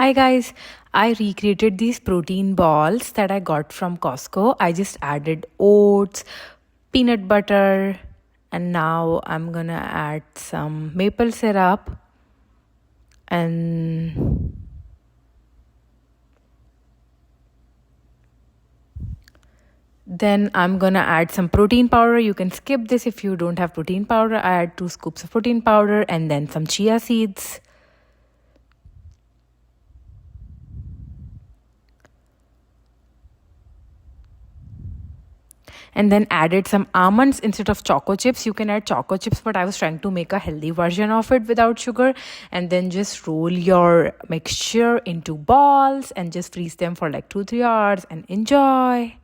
Hi guys, I recreated these protein balls that I got from Costco. I just added oats, peanut butter, and now I'm gonna add some maple syrup and then I'm gonna add some protein powder. You can skip this if you don't have protein powder. I add 2 scoops of protein powder and then some chia seeds. And then added some almonds instead of choco chips. You can add choco chips, but I was trying to make a healthy version of it without sugar. And then just roll your mixture into balls and just freeze them for like 2-3 hours and enjoy.